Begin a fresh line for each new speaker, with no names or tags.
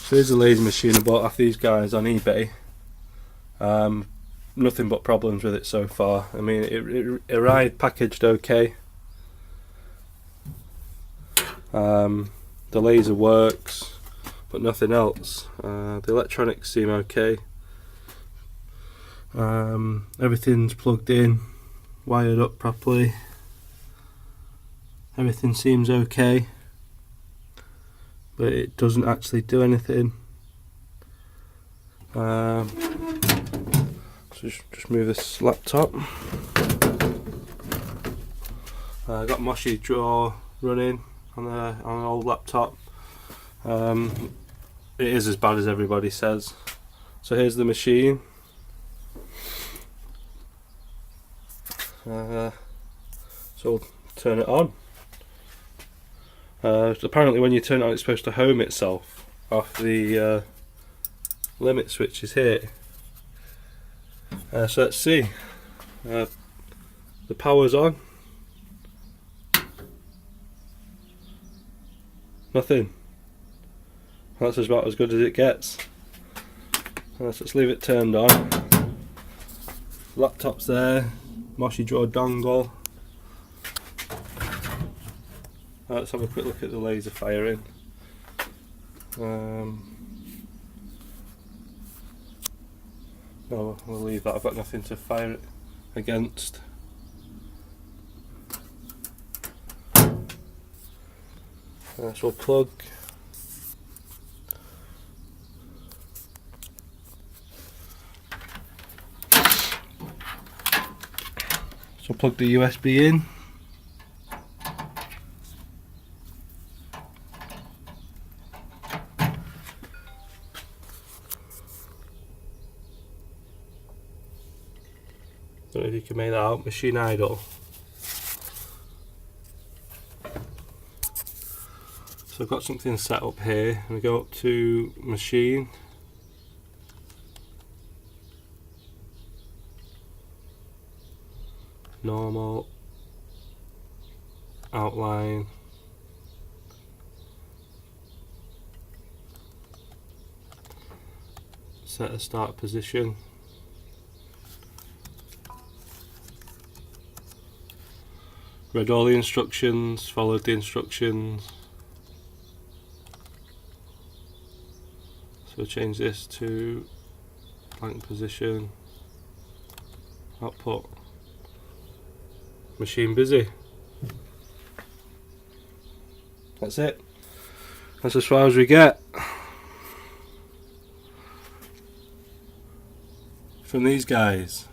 So here's a laser machine I bought off these guys on eBay. Nothing but problems with it so far. I mean, it arrived packaged okay. The laser works, but nothing else. The electronics seem okay. Everything's plugged in, wired up properly. Everything seems okay, but it doesn't actually do anything. So just move this laptop. I got Moshi Draw running on an old laptop. It is as bad as everybody says. So here's the machine. So we'll turn it on. Apparently when you turn it on, it's supposed to home itself off the limit switches here. So let's see. The power's on. Nothing. That's about as good as it gets. So let's leave it turned on. Laptop's there. Moshi Draw dongle. Let's have a quick look at the laser firing. No, we'll leave that. I've got nothing to fire it against. So we'll plug. So plug the USB in. Don't know if you can make that out. Machine idle. So I've got something set up here. We go up to machine. Normal. Outline. Set a start position. Read all the instructions, followed the instructions. So change this to blank position. Output. Machine busy. That's it. That's as far as we get. From these guys.